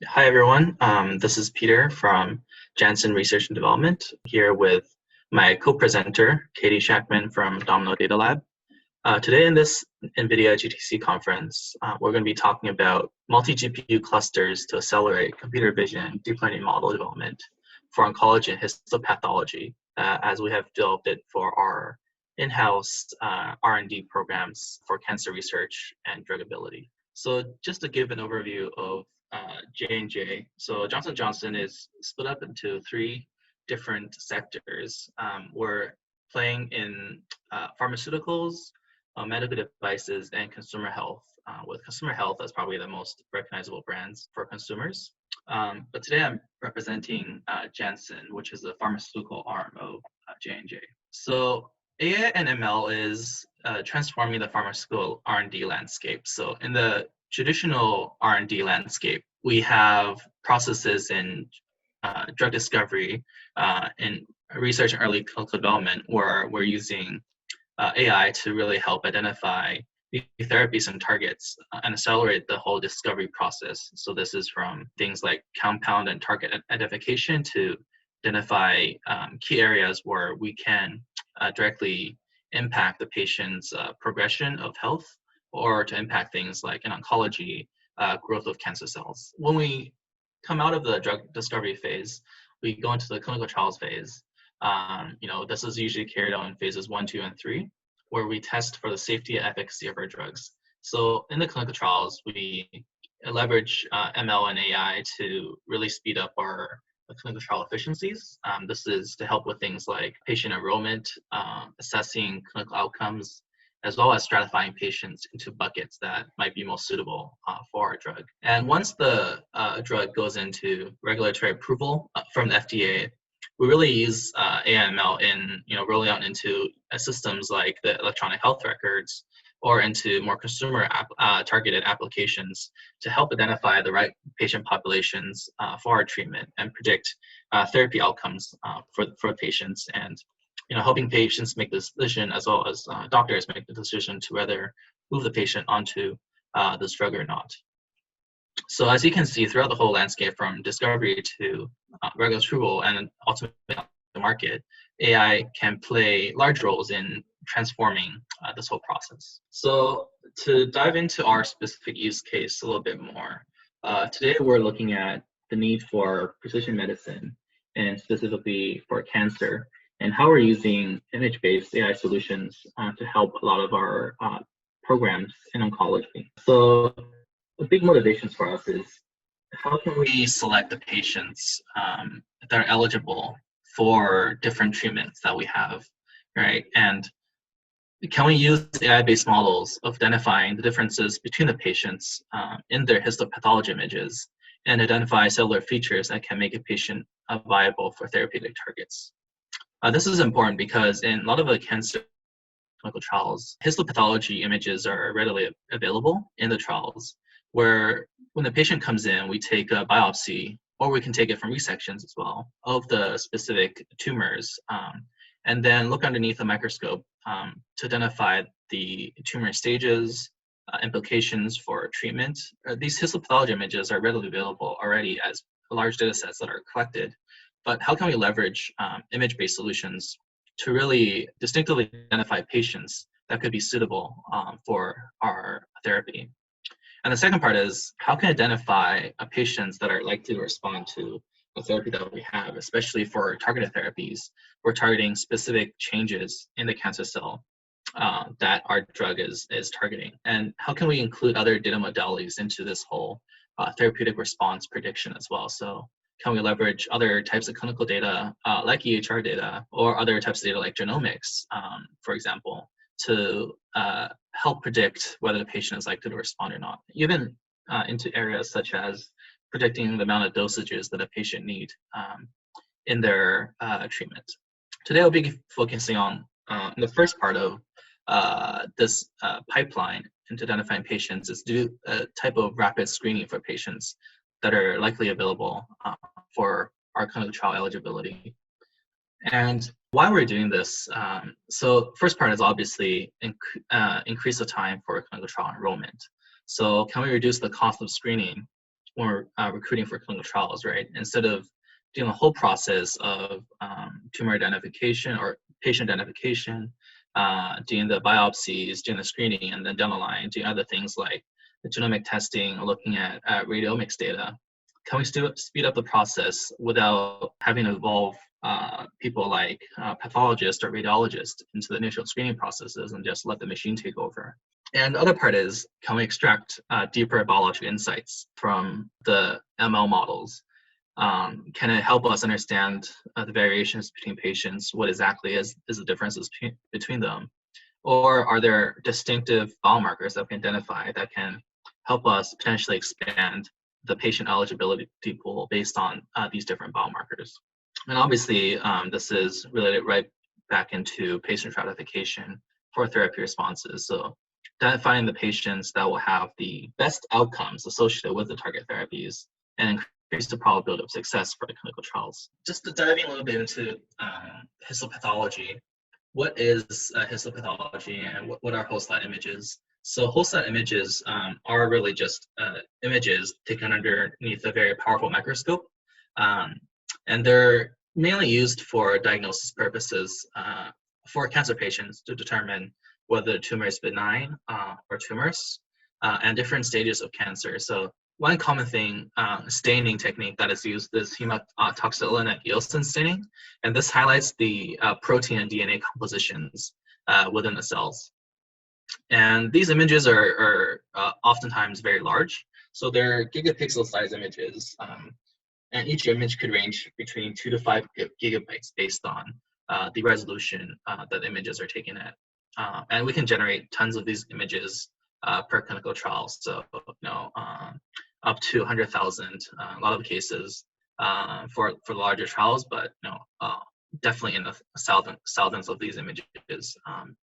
Hi, everyone. This is Peter from Janssen Research and Development, here with my co-presenter, Katie Shackman from Domino Data Lab. Today in this NVIDIA GTC conference, we're going to be talking about multi-GPU clusters to accelerate computer vision deep learning model development for oncology and histopathology, as we have developed it for our in-house R&D programs for cancer research and drugability. So just to give an overview of J&J. So Johnson & Johnson is split up into three different sectors. We're playing in pharmaceuticals, medical devices, and consumer health, with consumer health as probably the most recognizable brands for consumers. But today I'm representing Janssen, which is the pharmaceutical arm of J&J. So AI and ML is transforming the pharmaceutical R&D landscape. So in the traditional R&D landscape, we have processes in drug discovery, in research and early clinical development, where we're using AI to really help identify new therapies and targets and accelerate the whole discovery process. So this is from things like compound and target identification to identify key areas where we can directly impact the patient's progression of health, or to impact things like in oncology, growth of cancer cells. When we come out of the drug discovery phase, we go into the clinical trials phase. This is usually carried out in phases 1, 2, and 3, where we test for the safety and efficacy of our drugs. So in the clinical trials, we leverage ML and AI to really speed up our clinical trial efficiencies. This is to help with things like patient enrollment, assessing clinical outcomes, as well as stratifying patients into buckets that might be most suitable for our drug. And once the drug goes into regulatory approval from the FDA, we really use AI/ML in rolling out into systems like the electronic health records, or into more consumer targeted applications to help identify the right patient populations for our treatment and predict therapy outcomes for patients, and helping patients make this decision, as well as doctors make the decision to whether move the patient onto this drug or not. So as you can see, throughout the whole landscape from discovery to regulatory approval and ultimately the market, AI can play large roles in transforming this whole process. So to dive into our specific use case a little bit more, today we're looking at the need for precision medicine, and specifically for cancer, and how we're using image-based AI solutions to help a lot of our programs in oncology. So the big motivations for us is, how can we select the patients that are eligible for different treatments that we have, right? And can we use AI-based models of identifying the differences between the patients in their histopathology images, and identify cellular features that can make a patient viable for therapeutic targets? This is important because in a lot of the cancer clinical trials, histopathology images are readily available in the trials, where when the patient comes in, we take a biopsy, or we can take it from resections as well, of the specific tumors, and then look underneath the microscope to identify the tumor stages, implications for treatment. These histopathology images are readily available already as large data sets that are collected. But how can we leverage image-based solutions to really distinctively identify patients that could be suitable for our therapy? And the second part is, how can we identify patients that are likely to respond to the therapy that we have, especially for targeted therapies? We're targeting specific changes in the cancer cell that our drug is targeting. And how can we include other data modalities into this whole therapeutic response prediction as well? So can we leverage other types of clinical data, like EHR data, or other types of data like genomics, for example, to help predict whether the patient is likely to respond or not, even into areas such as predicting the amount of dosages that a patient need in their treatment. Today I'll be focusing on the first part of this pipeline into identifying patients, is do a type of rapid screening for patients that are likely available for our clinical trial eligibility. And why we're doing this, so first part is obviously increase the time for clinical trial enrollment. So can we reduce the cost of screening when we're recruiting for clinical trials, right? Instead of doing the whole process of tumor identification or patient identification, doing the biopsies, doing the screening, and then down the line doing other things like the genomic testing, looking at radiomics data. Can we speed up the process without having to involve people like pathologists or radiologists into the initial screening processes and just let the machine take over? And the other part is, can we extract deeper biological insights from the ML models? Can it help us understand the variations between patients? What exactly is the differences between them? Or are there distinctive biomarkers that we can identify that can help us potentially expand the patient eligibility pool based on these different biomarkers? And obviously, this is related right back into patient stratification for therapy responses. So identifying the patients that will have the best outcomes associated with the target therapies and increase the probability of success for the clinical trials. Just diving a little bit into histopathology. What is histopathology and what are whole slide images? So whole slide images are really just images taken underneath a very powerful microscope. And they're mainly used for diagnosis purposes for cancer patients to determine whether the tumor is benign or tumorous and different stages of cancer. So one common thing, staining technique that is used is hematoxylin and eosin staining, and this highlights the protein and DNA compositions within the cells. And these images are oftentimes very large, so they're gigapixel size images, and each image could range between 2 to 5 gigabytes based on the resolution that images are taken at. And we can generate tons of these images per clinical trial. So, up to 100,000, a lot of cases for larger trials, but definitely in the thousands of these images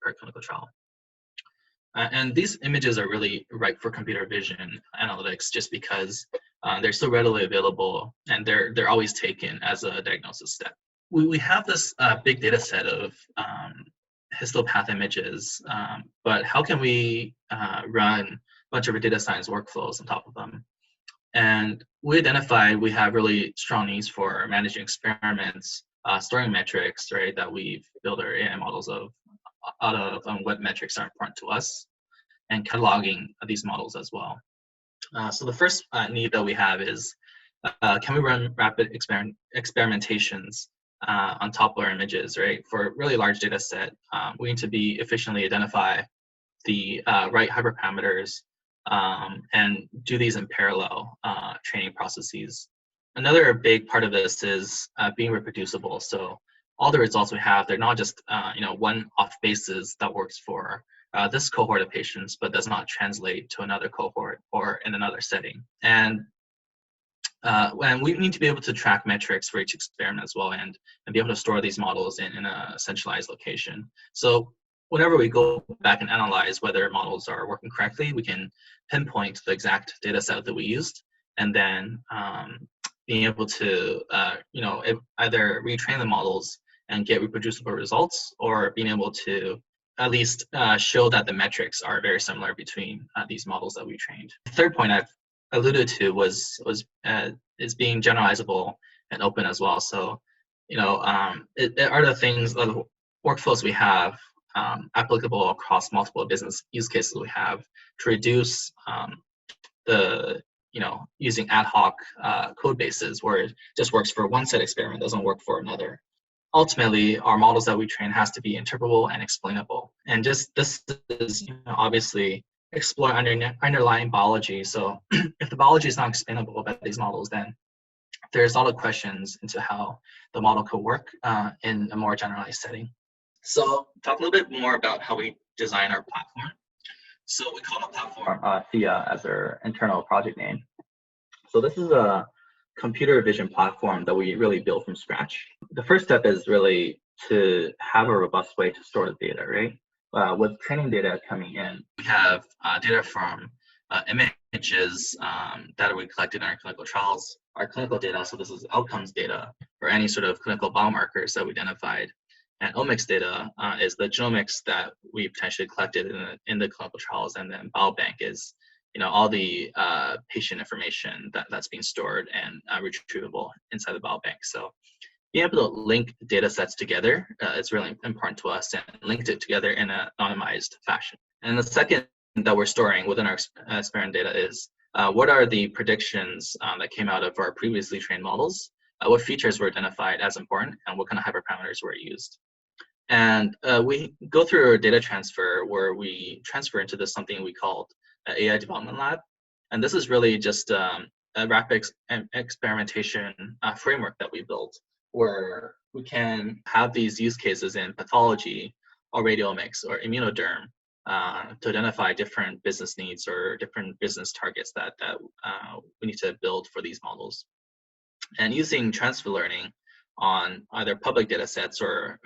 per clinical trial. And these images are really ripe for computer vision analytics just because they're so readily available and they're always taken as a diagnosis step. We have this big data set of histopath images, but how can we run a bunch of data science workflows on top of them? And we identified we have really strong needs for managing experiments, storing metrics, right, that we've built our AI models out of what metrics are important to us, and cataloging these models as well. So the first need that we have is, can we run rapid experimentations on top of our images, right? For a really large data set, we need to be efficiently identify the right hyperparameters and do these in parallel training processes. Another big part of this is being reproducible. So all the results we have, they're not just one-off basis that works for this cohort of patients, but does not translate to another cohort or in another setting. And we need to be able to track metrics for each experiment as well, and be able to store these models in a centralized location. So whenever we go back and analyze whether models are working correctly, we can pinpoint the exact data set that we used, and then being able to either retrain the models and get reproducible results, or being able to at least show that the metrics are very similar between these models that we trained. The third point I've alluded to is being generalizable and open as well. So it are the things, the workflows we have applicable across multiple business use cases we have to reduce using ad hoc code bases where it just works for one set experiment, doesn't work for another. Ultimately, our models that we train has to be interpretable and explainable. And just this is obviously explore underlying biology. So if the biology is not explainable about these models, then there's a lot of questions into how the model could work in a more generalized setting. So talk a little bit more about how we design our platform. So we call the platform Thea as our internal project name. So this is a computer vision platform that we really built from scratch. The first step is really to have a robust way to store the data, right? With training data coming in, we have data from images that we collected in our clinical trials, our clinical data, so this is outcomes data for any sort of clinical biomarkers that we identified. And omics data is the genomics that we potentially collected in the clinical trials, and then biobank is all the patient information that's being stored and retrievable inside the biobank. So being able to link data sets together is really important to us, and linked it together in an anonymized fashion. And the second that we're storing within our experiment data is what are the predictions that came out of our previously trained models, what features were identified as important, and what kind of hyperparameters were used. And we go through a data transfer where we transfer into this something we called AI Development Lab. And this is really just a rapid experimentation framework that we built, where we can have these use cases in pathology or radiomics or immunoderm to identify different business needs or different business targets that we need to build for these models. And using transfer learning on either public data sets or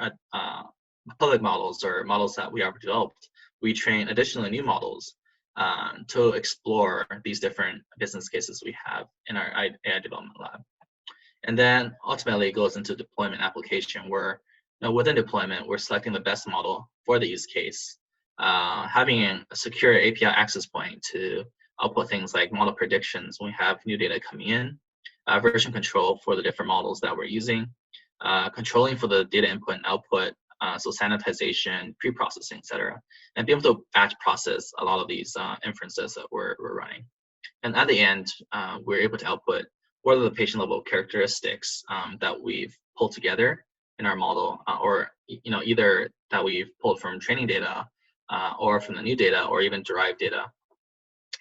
public models or models that we have developed, we train additionally new models to explore these different business cases we have in our AI development lab. And then ultimately it goes into deployment application where within deployment, we're selecting the best model for the use case, having a secure API access point to output things like model predictions when we have new data coming in, version control for the different models that we're using, controlling for the data input and output, so sanitization, pre-processing, et cetera, and be able to batch process a lot of these inferences that we're running. And at the end, we're able to output what are the patient level characteristics that we've pulled together in our model, or either that we've pulled from training data or from the new data or even derived data.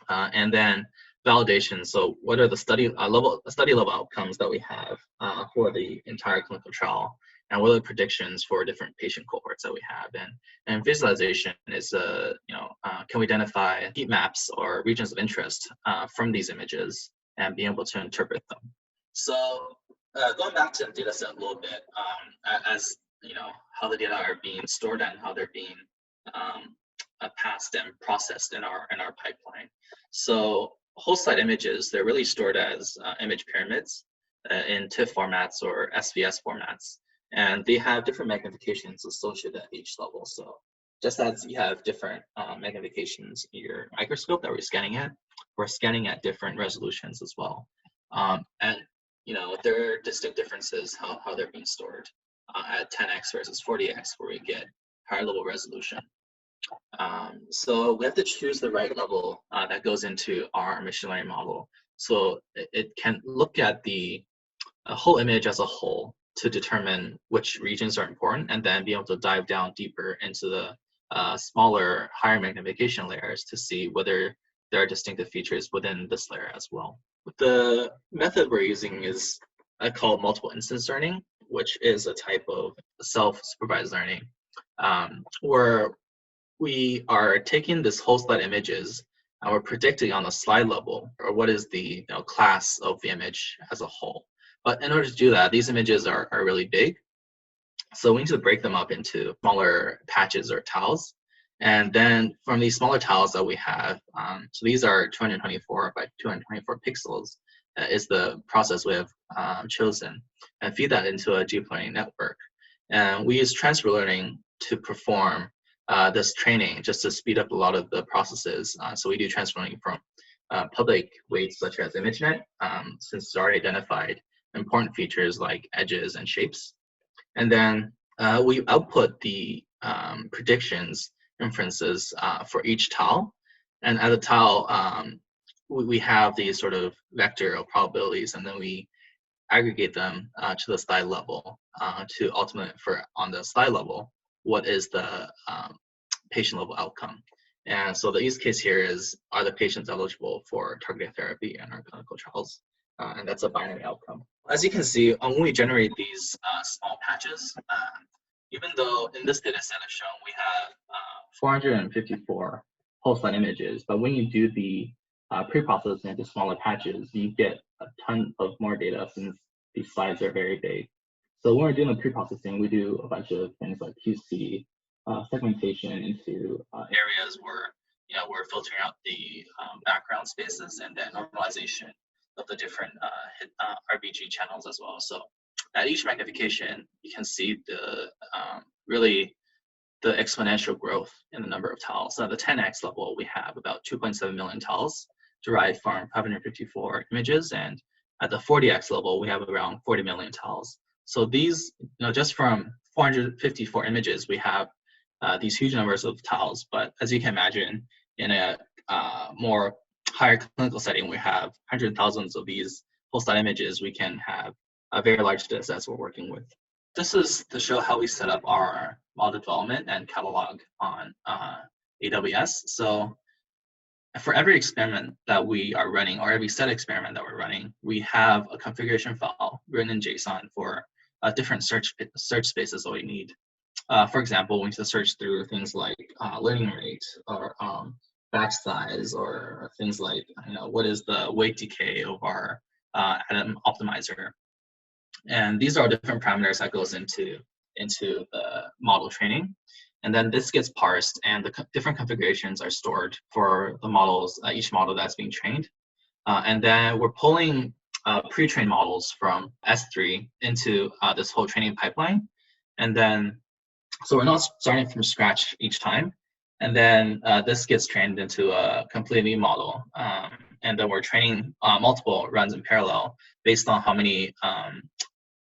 And then validation, so what are the study level outcomes that we have for the entire clinical trial, and what are the predictions for different patient cohorts that we have. And visualization is, can we identify heat maps or regions of interest from these images and be able to interpret them. So going back to the data set a little bit, as how the data are being stored and how they're being passed and processed in our pipeline. So whole slide images, they're really stored as image pyramids in TIFF formats or SVS formats. And they have different magnifications associated at each level. So just as you have different magnifications in your microscope that we're scanning at different resolutions as well. And there are distinct differences how they're being stored at 10x versus 40x, where we get higher level resolution. So we have to choose the right level that goes into our machine learning model. So it can look at the whole image as a whole to determine which regions are important, and then be able to dive down deeper into the smaller, higher magnification layers to see whether there are distinctive features within this layer as well. The method we're using is called multiple instance learning, which is a type of self-supervised learning, where we are taking this whole slide images and we're predicting on the slide level, or what is the class of the image as a whole. But in order to do that, these images are really big. So we need to break them up into smaller patches or tiles. And then from these smaller tiles that we have, so these are 224 by 224 pixels, is the process we have chosen, and feed that into a deep learning network. And we use transfer learning to perform this training just to speed up a lot of the processes. So we do transfer learning from public weights such as ImageNet, since it's already identified important features like edges and shapes. And then we output the predictions, inferences for each tile. And at the tile, we have these sort of vector of probabilities, and then we aggregate them to the slide level to ultimately, on the slide level, what is the patient level outcome. And so the use case here is, are the patients eligible for targeted therapy in our clinical trials? And that's a binary outcome. As you can see, when we generate these small patches, even though in this data set I've shown we have 454 whole slide images, but when you do the pre-processing into smaller patches, you get a ton of more data since these slides are very big. So when we're doing the pre-processing, we do a bunch of things like QC, segmentation into areas where we're filtering out the background spaces, and then normalization of the different RBG channels as well. So at each magnification, you can see the really the exponential growth in the number of tiles. So at the 10x level, we have about 2.7 million tiles. derived from 554 images, and at the 40x level, we have around 40 million tiles. So these, just from 454 images, we have these huge numbers of tiles. But as you can imagine, in a more higher clinical setting, we have hundreds of thousands of these whole slide images. We can have a very large data sets we're working with. This is to show how we set up our model development and catalog on AWS. So for every experiment that we are running, or every set experiment that we're running, we have a configuration file written in JSON for different search spaces that we need. For example, we need to search through things like learning rate, or batch size, or things like what is the weight decay of our atom optimizer. And these are different parameters that goes into the model training. And then this gets parsed, and the different configurations are stored for the models, each model that's being trained. And then we're pulling pre-trained models from S3 into this whole training pipeline. And then, so we're not starting from scratch each time. And then this gets trained into a completely new model. And then we're training multiple runs in parallel based on how many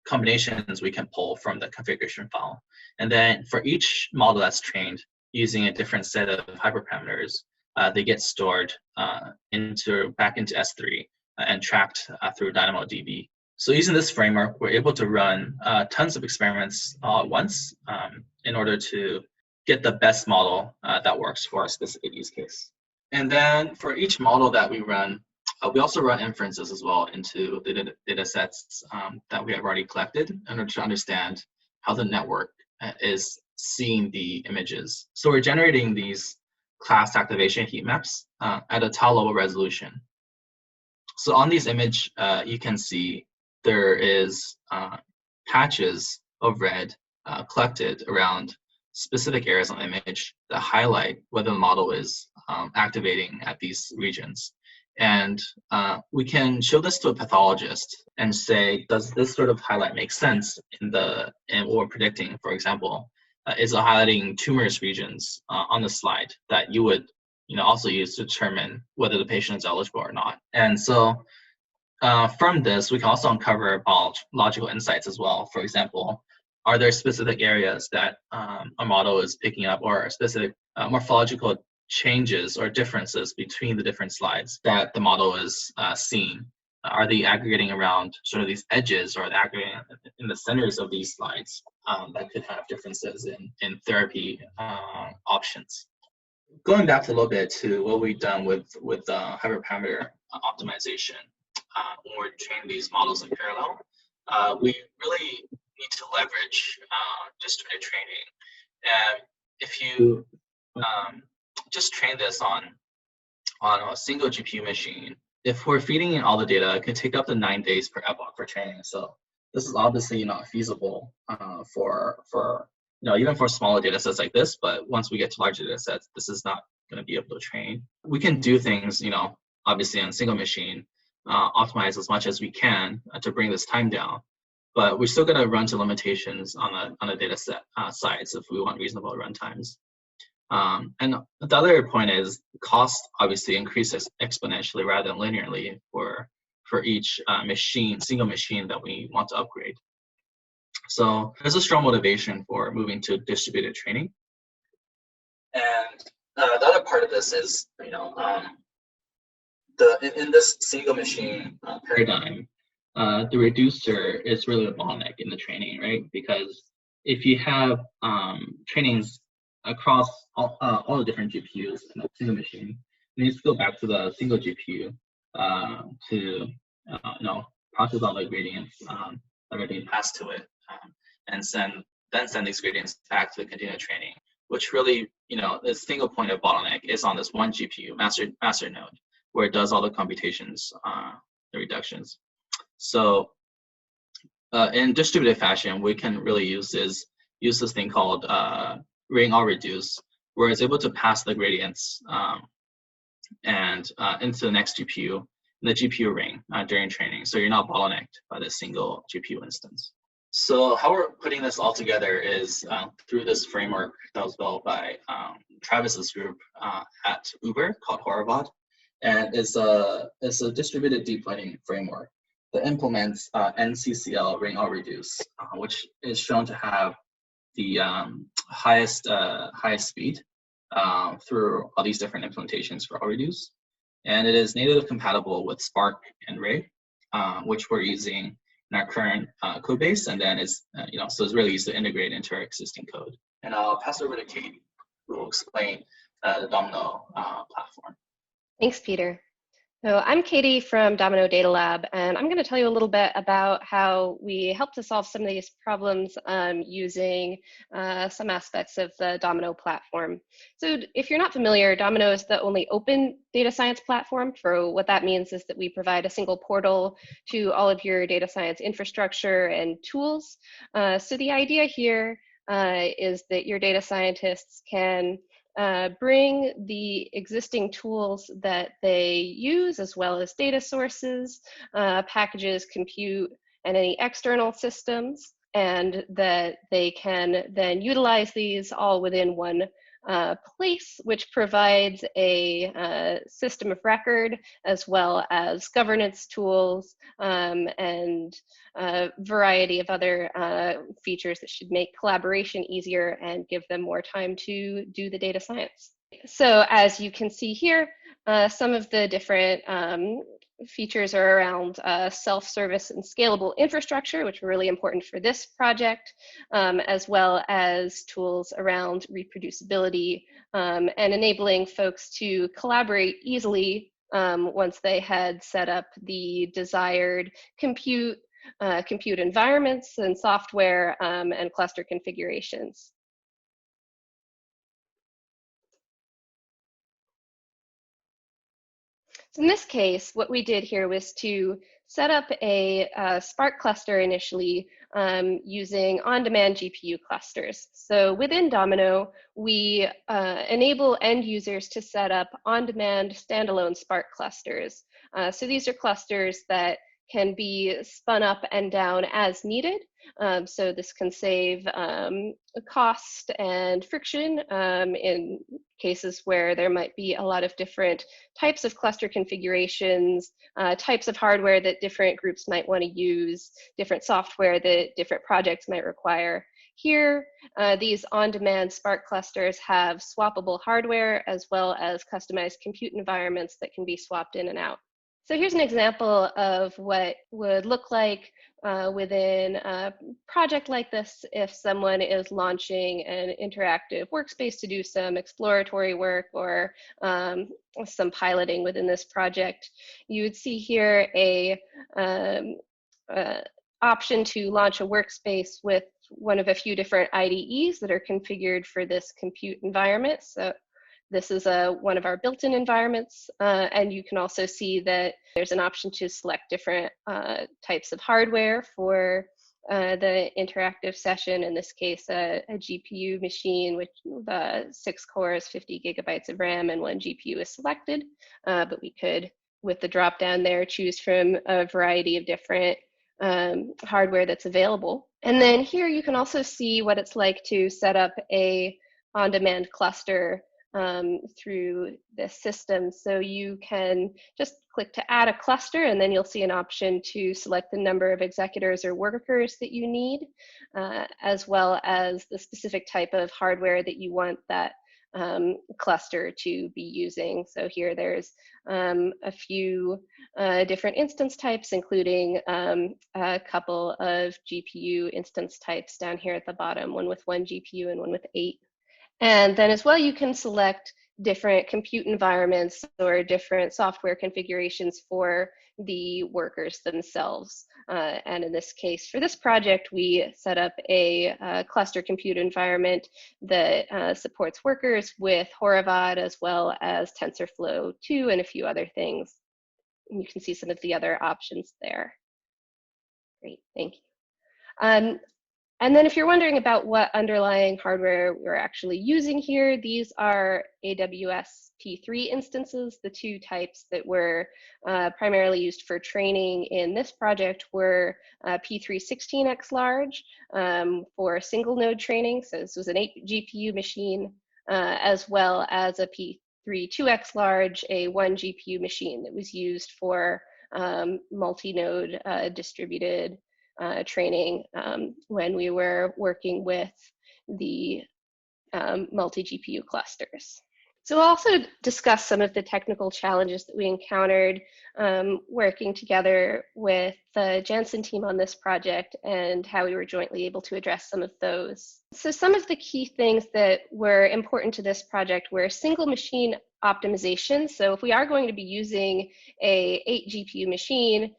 combinations we can pull from the configuration file. And then for each model that's trained using a different set of hyperparameters, they get stored back into S3 and tracked through DynamoDB. So using this framework, we're able to run tons of experiments all at once in order to get the best model that works for our specific use case. And then for each model that we run, we also run inferences as well into the data sets that we have already collected in order to understand how the network is seeing the images. So we're generating these class activation heat maps at a tile level resolution. So on these image, you can see there is patches of red collected around specific areas on the image that highlight whether the model is activating at these regions. And we can show this to a pathologist and say, does this sort of highlight make sense in what we're predicting? For example, is it highlighting tumorous regions on the slide that you would also use to determine whether the patient is eligible or not? And so from this, we can also uncover biological insights as well. For example, are there specific areas that a model is picking up, or specific morphological changes or differences between the different slides that the model is seeing? Are they aggregating around sort of these edges, or aggregating in the centers of these slides that could have differences in therapy options? Going back a little bit to what we've done with hyperparameter optimization, when we're training these models in parallel, we really need to leverage distributed training. And if you just train this on a single GPU machine, if we're feeding in all the data, it could take up to 9 days per epoch for training. So this is obviously not feasible for even for smaller data sets like this. But once we get to larger data sets, this is not going to be able to train. We can do things, obviously on a single machine, optimize as much as we can to bring this time down. But we're still going to run to limitations on the data set sides if we want reasonable run times. And the other point is cost obviously increases exponentially rather than linearly for each single machine that we want to upgrade. So there's a strong motivation for moving to distributed training. And the other part of this is, in this single machine paradigm, the reducer is really the bottleneck in the training, right? Because if you have trainings across all the different GPUs in a single machine, you need to go back to the single GPU to process all the gradients that are being passed to it, and then send these gradients back to the continuous training, which really, the single point of bottleneck is on this one GPU master node, where it does all the computations, the reductions. So in distributed fashion, we can really use this thing called ring AllReduce, where it's able to pass the gradients into the next GPU, the GPU ring during training. So you're not bottlenecked by this single GPU instance. So how we're putting this all together is through this framework that was built by Travis's group at Uber called Horovod. and is a distributed deep learning framework that implements NCCL ring AllReduce, which is shown to have the highest speed through all these different implementations for AllReduce. And it is natively compatible with Spark and Ray, which we're using in our current code base, and then it's so it's really easy to integrate into our existing code. And I'll pass over to Katie, who will explain the Domino platform. Thanks, Peter. So I'm Katie from Domino Data Lab, and I'm going to tell you a little bit about how we help to solve some of these problems using some aspects of the Domino platform. So if you're not familiar, Domino is the only open data science platform. For what that means is that we provide a single portal to all of your data science infrastructure and tools. So the idea here is that your data scientists can bring the existing tools that they use, as well as data sources, packages, compute, and any external systems, and that they can then utilize these all within one place, which provides a system of record, as well as governance tools and a variety of other features that should make collaboration easier and give them more time to do the data science. So as you can see here, some of the different features are around self-service and scalable infrastructure, which are really important for this project, as well as tools around reproducibility and enabling folks to collaborate easily once they had set up the desired compute environments and software and cluster configurations. So in this case, what we did here was to set up a Spark cluster initially using on-demand GPU clusters. So within Domino, we enable end users to set up on-demand standalone Spark clusters. So these are clusters that can be spun up and down as needed. So this can save cost and friction in cases where there might be a lot of different types of cluster configurations, types of hardware that different groups might want to use, different software that different projects might require. Here, these on-demand Spark clusters have swappable hardware as well as customized compute environments that can be swapped in and out. So here's an example of what would look like within a project like this if someone is launching an interactive workspace to do some exploratory work or some piloting within this project. You would see here a option to launch a workspace with one of a few different IDEs that are configured for this compute environment. So this is one of our built-in environments, and you can also see that there's an option to select different types of hardware for the interactive session. In this case, a GPU machine with 6 cores, 50 gigabytes of RAM, and 1 GPU is selected. But we could, with the drop-down there, choose from a variety of different hardware that's available. And then here you can also see what it's like to set up a on-demand cluster through this system. So you can just click to add a cluster, and then you'll see an option to select the number of executors or workers that you need, as well as the specific type of hardware that you want that cluster to be using. So here there's a few different instance types, including a couple of GPU instance types down here at the bottom, one with 1 GPU and one with 8. And then as well, you can select different compute environments or different software configurations for the workers themselves. And in this case, for this project, we set up a cluster compute environment that supports workers with Horovod, as well as TensorFlow 2 and a few other things. And you can see some of the other options there. Great, thank you. And then if you're wondering about what underlying hardware we're actually using here, these are AWS P3 instances. The 2 types that were primarily used for training in this project were P3 16x large for single node training. So this was an 8 GPU machine, as well as a 2x large, a 1 GPU machine that was used for multi-node distributed training when we were working with the multi-GPU clusters. So we'll also discuss some of the technical challenges that we encountered working together with the Janssen team on this project and how we were jointly able to address some of those. So some of the key things that were important to this project were single machine optimization. So if we are going to be using a 8 GPU machine,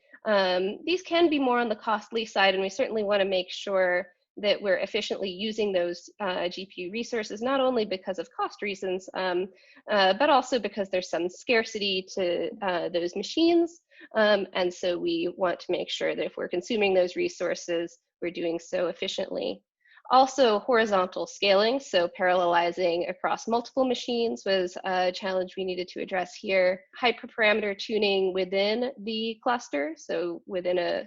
these can be more on the costly side, and we certainly want to make sure that we're efficiently using those GPU resources, not only because of cost reasons, but also because there's some scarcity to those machines. And so we want to make sure that if we're consuming those resources, we're doing so efficiently. Also, horizontal scaling, so parallelizing across multiple machines was a challenge we needed to address here. Hyperparameter tuning within the cluster, so within a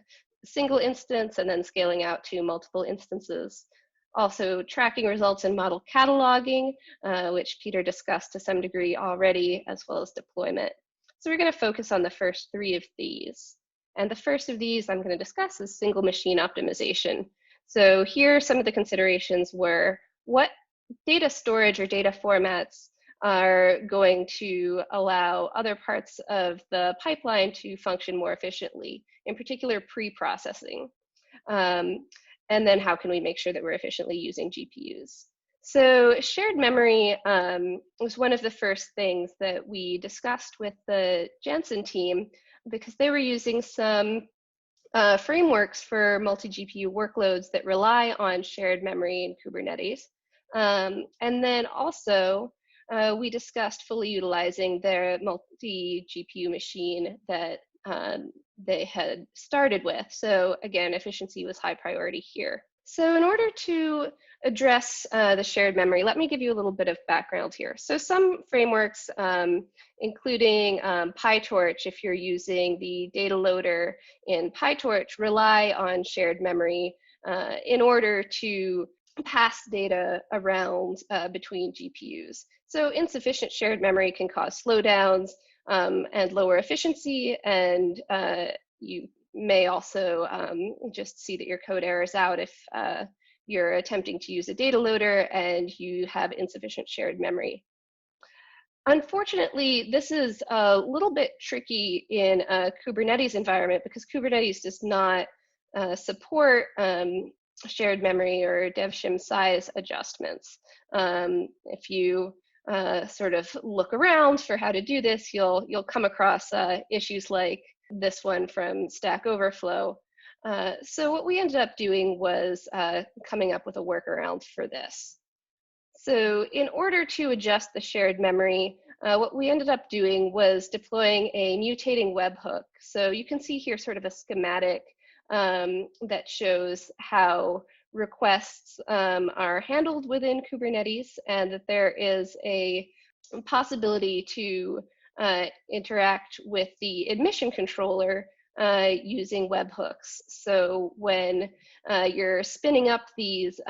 single instance and then scaling out to multiple instances. Also tracking results in model cataloging, which Peter discussed to some degree already, as well as deployment. So we're going to focus on the first 3 of these. And the first of these I'm going to discuss is single machine optimization. So here some of the considerations were what data storage or data formats are going to allow other parts of the pipeline to function more efficiently, in particular pre-processing. And then how can we make sure that we're efficiently using GPUs? So shared memory was one of the first things that we discussed with the Janssen team, because they were using some frameworks for multi-GPU workloads that rely on shared memory in Kubernetes. And then also, we discussed fully utilizing their multi-GPU machine that they had started with. So again, efficiency was high priority here. So in order to address the shared memory, let me give you a little bit of background here. So some frameworks, including PyTorch, if you're using the data loader in PyTorch, rely on shared memory in order to pass data around between GPUs. So insufficient shared memory can cause slowdowns and lower efficiency, and you may also just see that your code errors out if you're attempting to use a data loader and you have insufficient shared memory. Unfortunately, this is a little bit tricky in a Kubernetes environment because Kubernetes does not support shared memory or devshim size adjustments. If you sort of look around for how to do this, you'll come across issues like this one from Stack Overflow. So what we ended up doing was coming up with a workaround for this. So in order to adjust the shared memory, what we ended up doing was deploying a mutating webhook. So you can see here sort of a schematic that shows how requests are handled within Kubernetes, and that there is a possibility to interact with the admission controller using webhooks. So when you're spinning up these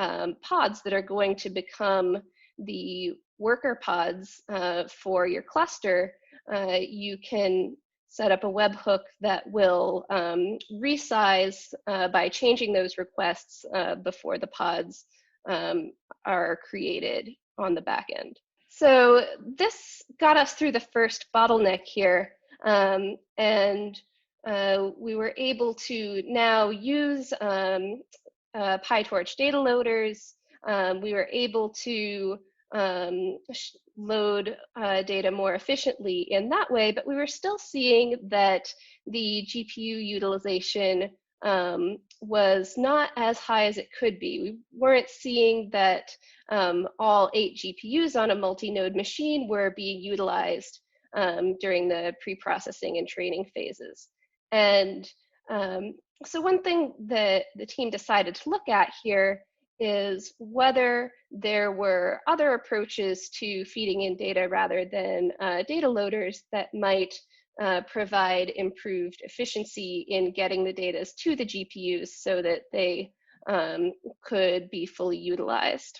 pods that are going to become the worker pods for your cluster, you can set up a webhook that will resize by changing those requests before the pods are created on the back end. So this got us through the first bottleneck here, and we were able to now use PyTorch data loaders. We were able to load data more efficiently in that way, but we were still seeing that the GPU utilization was not as high as it could be. We weren't seeing that all 8 GPUs on a multi-node machine were being utilized during the pre-processing and training phases. And so one thing that the team decided to look at here is whether there were other approaches to feeding in data rather than data loaders that might provide improved efficiency in getting the data to the GPUs so that they could be fully utilized.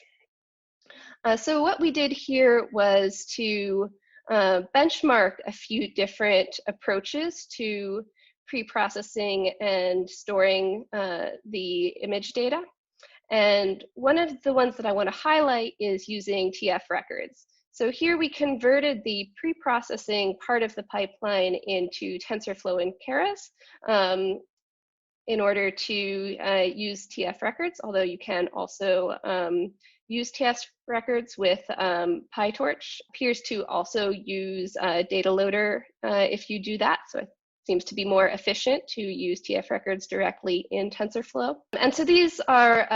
So what we did here was to benchmark a few different approaches to pre-processing and storing the image data. And one of the ones that I want to highlight is using TFRecords. So here we converted the pre-processing part of the pipeline into TensorFlow and Keras in order to use TFRecords, although you can also use TFRecords with PyTorch. Appears to also use data loader if you do that. So it seems to be more efficient to use TFRecords directly in TensorFlow. And so these are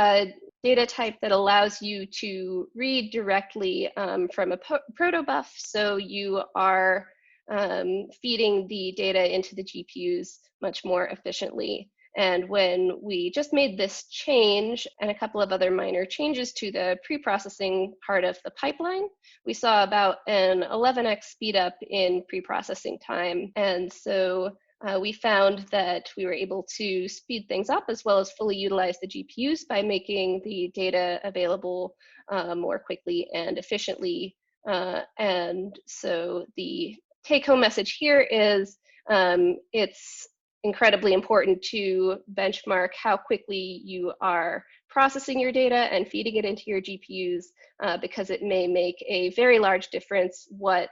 data type that allows you to read directly from a protobuf. So you are feeding the data into the GPUs much more efficiently. And when we just made this change and a couple of other minor changes to the pre-processing part of the pipeline, we saw about an 11x speed up in pre-processing time. And so we found that we were able to speed things up as well as fully utilize the GPUs by making the data available more quickly and efficiently. And so the take-home message here is it's incredibly important to benchmark how quickly you are processing your data and feeding it into your GPUs because it may make a very large difference what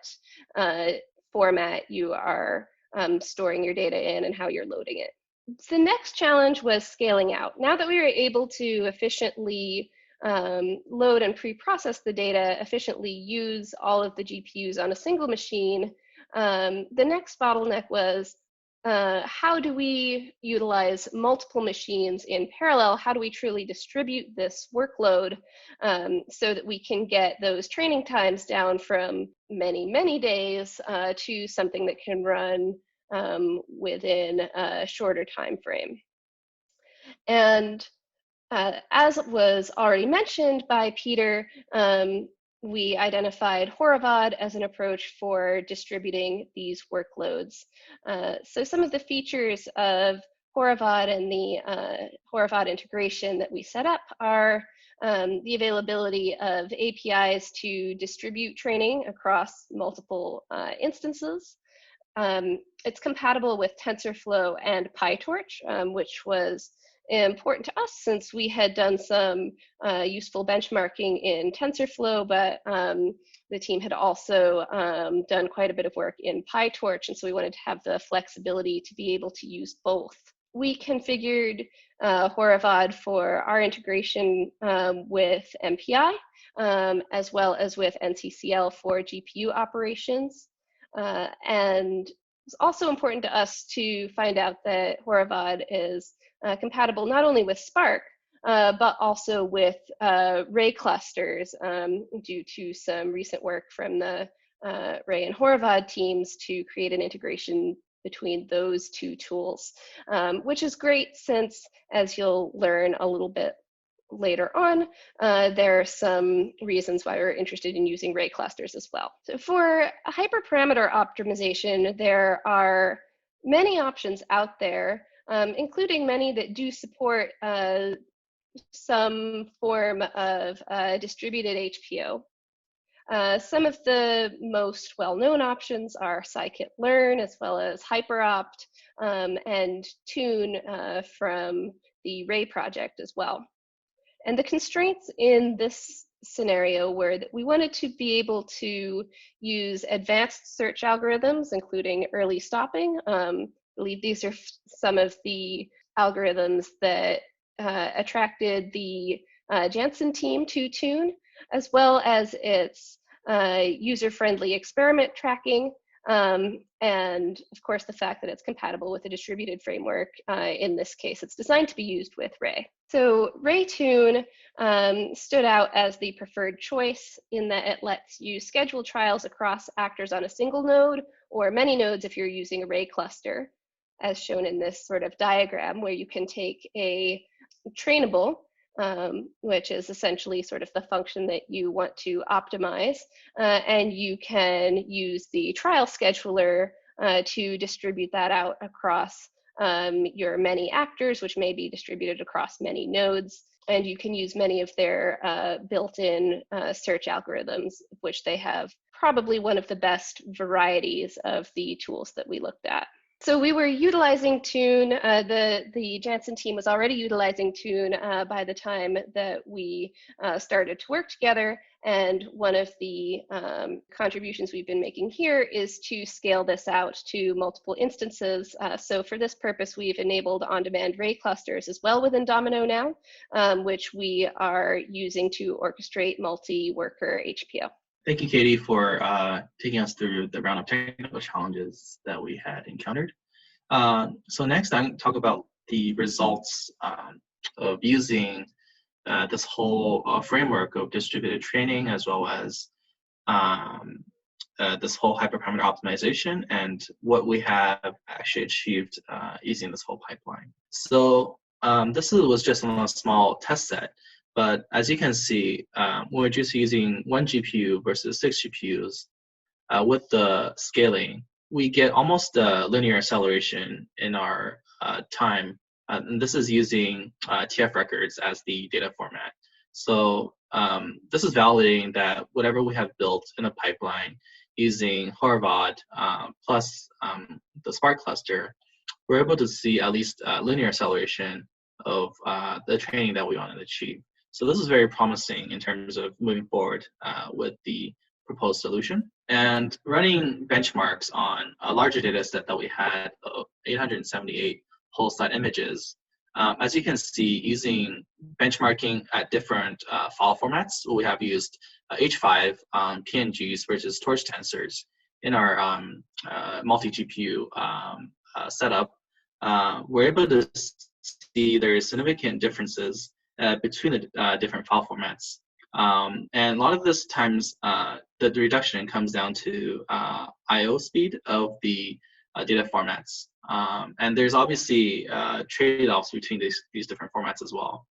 format you are storing your data in and how you're loading it. The next challenge was scaling out. Now that we were able to efficiently load and pre-process the data, efficiently use all of the GPUs on a single machine, the next bottleneck was how do we utilize multiple machines in parallel? How do we truly distribute this workload so that we can get those training times down from many, many days to something that can run within a shorter time frame? And as was already mentioned by Peter, we identified Horovod as an approach for distributing these workloads. So some of the features of Horovod and the Horovod integration that we set up are the availability of APIs to distribute training across multiple instances. It's compatible with TensorFlow and PyTorch, which was important to us since we had done some useful benchmarking in TensorFlow, but the team had also done quite a bit of work in PyTorch, and so we wanted to have the flexibility to be able to use both. We configured Horovod for our integration with MPI, as well as with NCCL for GPU operations. And it's also important to us to find out that Horovod is compatible not only with Spark, but also with Ray clusters due to some recent work from the Ray and Horovod teams to create an integration between those two tools, which is great since, as you'll learn a little bit later on, there are some reasons why we're interested in using Ray clusters as well. So for hyperparameter optimization, there are many options out there, including many that do support some form of distributed HPO. Some of the most well-known options are scikit-learn, as well as hyperopt and tune from the Ray project as well. And the constraints in this scenario were that we wanted to be able to use advanced search algorithms, including early stopping. I believe these are some of the algorithms that attracted the Janssen team to tune, as well as its user-friendly experiment tracking, and of course the fact that it's compatible with a distributed framework. In this case, it's designed to be used with Ray. So RayTune stood out as the preferred choice in that it lets you schedule trials across actors on a single node or many nodes if you're using a Ray cluster, as shown in this sort of diagram where you can take a trainable, which is essentially sort of the function that you want to optimize, and you can use the trial scheduler to distribute that out across your many actors, which may be distributed across many nodes, and you can use many of their built-in search algorithms, which they have probably one of the best varieties of the tools that we looked at. So we were utilizing Tune. The Janssen team was already utilizing Tune by the time that we started to work together. And one of the contributions we've been making here is to scale this out to multiple instances. So for this purpose, we've enabled on-demand ray clusters as well within Domino now, which we are using to orchestrate multi-worker HPO. Thank you, Katie, for taking us through the round of technical challenges that we had encountered. So next, I'm going to talk about the results of using this whole framework of distributed training, as well as this whole hyperparameter optimization, and what we have actually achieved using this whole pipeline. So this was just on a small test set. But as you can see, we're just using 1 GPU versus 6 GPUs. With the scaling, we get almost a linear acceleration in our time. And this is using TFRecords as the data format. So this is validating that whatever we have built in a pipeline using Horovod plus the Spark cluster, we're able to see at least linear acceleration of the training that we want to achieve. So this is very promising in terms of moving forward with the proposed solution. And running benchmarks on a larger data set that we had of 878 whole slide images, as you can see, using benchmarking at different file formats, we have used H5 PNGs versus torch tensors in our multi-GPU setup. We're able to see there is significant differences between the different file formats. And a lot of this times, the reduction comes down to I/O speed of the data formats. And there's obviously trade-offs between these different formats as well.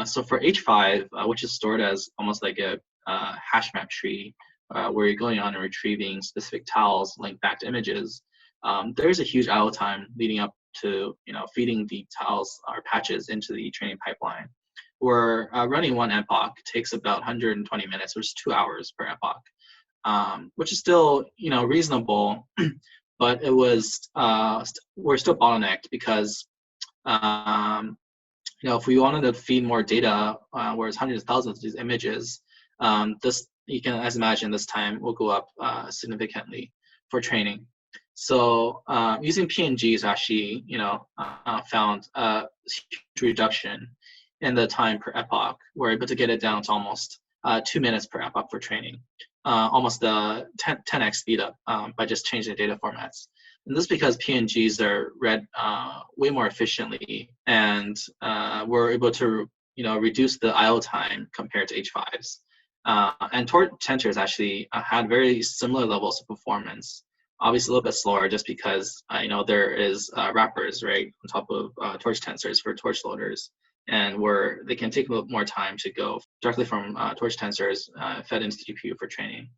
So for H5, which is stored as almost like a hash map tree, where you're going on and retrieving specific tiles linked back to images, there's a huge I/O time leading up to feeding the tiles or patches into the training pipeline. We're running 1 epoch takes about 120 minutes, which is 2 hours per epoch, which is still reasonable, but it was we're still bottlenecked because if we wanted to feed more data, whereas hundreds of thousands of these images, this you can as imagine this time will go up significantly for training. So using PNGs actually found a huge reduction in the time per epoch. We're able to get it down to almost 2 minutes per epoch for training, almost the 10x speed up by just changing the data formats. And this is because PNGs are read way more efficiently, and we're able to reduce the I/O time compared to H5s. And torch tensors actually had very similar levels of performance. Obviously a little bit slower just because there is wrappers right on top of torch tensors for torch loaders, and where they can take a little more time to go directly from torch tensors fed into the GPU for training.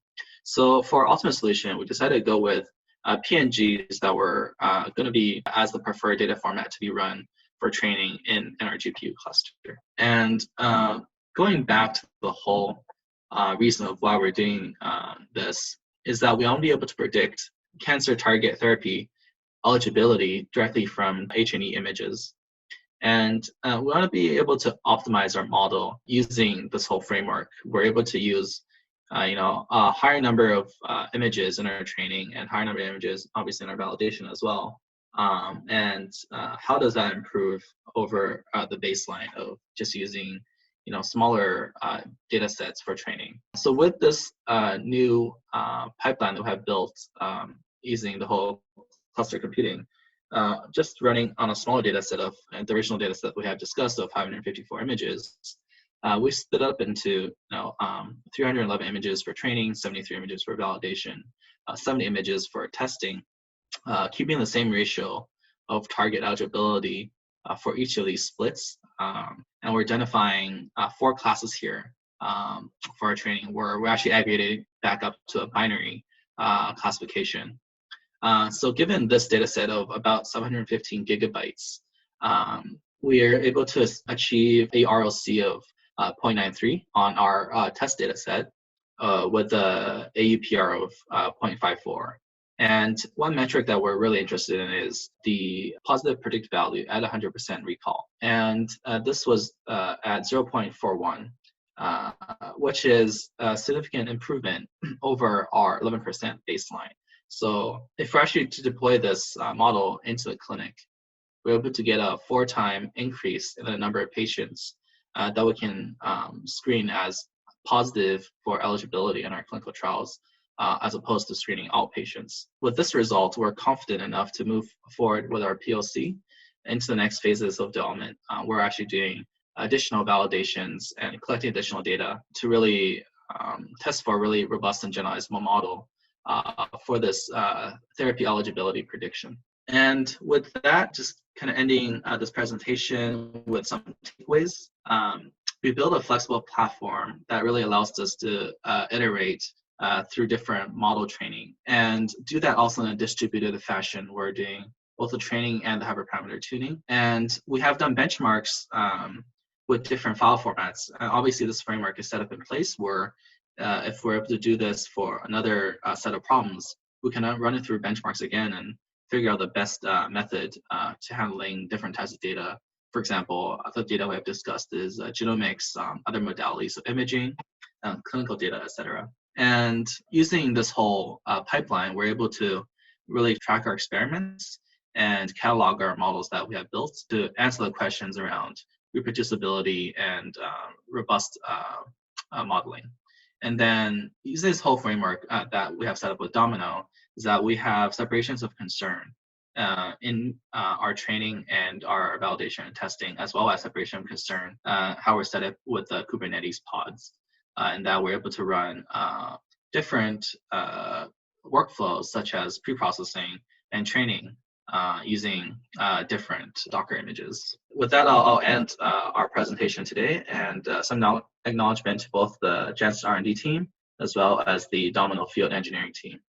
So for our ultimate solution, we decided to go with PNGs that were going to be as the preferred data format to be run for training in our GPU cluster. And going back to the whole reason of why we're doing this is that we want to be able to predict cancer target therapy eligibility directly from H&E images. And we want to be able to optimize our model using this whole framework. We're able to use a higher number of images in our training and higher number of images obviously in our validation as well. And how does that improve over the baseline of just using smaller data sets for training? So with this new pipeline that we have built using the whole cluster computing, just running on a smaller data set of the original data set we have discussed of 554 images, we split up into 311 images for training, 73 images for validation, 70 images for testing, keeping the same ratio of target eligibility for each of these splits. And we're identifying 4 classes here for our training, where we're actually aggregated back up to a binary classification. So given this data set of about 715 gigabytes, we are able to achieve a ROC of 0.93 on our test data set. with the AUPR of 0.54. And one metric that we're really interested in is the positive predicted value at 100% recall. And this was at 0.41, which is a significant improvement over our 11% baseline. So if we're actually to deploy this model into the clinic, we're able to get a 4-time increase in the number of patients that we can screen as positive for eligibility in our clinical trials, as opposed to screening all patients. With this result, we're confident enough to move forward with our POC into the next phases of development. We're actually doing additional validations and collecting additional data to really test for a really robust and generalizable model for this therapy eligibility prediction. And with that, just kind of ending this presentation with some takeaways. We built a flexible platform that really allows us to iterate through different model training and do that also in a distributed fashion. We're doing both the training and the hyperparameter tuning. And we have done benchmarks with different file formats. Obviously, this framework is set up in place where if we're able to do this for another set of problems, we can run it through benchmarks again and figure out the best method to handling different types of data. For example, the data we have discussed is genomics, other modalities of imaging, clinical data, etc. And using this whole pipeline, we're able to really track our experiments and catalog our models that we have built to answer the questions around reproducibility and robust modeling. And then using this whole framework that we have set up with Domino is that we have separations of concern in our training and our validation and testing, as well as separation of concern, how we're set up with the Kubernetes pods, and that we're able to run different workflows such as preprocessing and training using different Docker images. With that, I'll end our presentation today, and some acknowledgement to both the Janssen R&D team as well as the Domino field engineering team.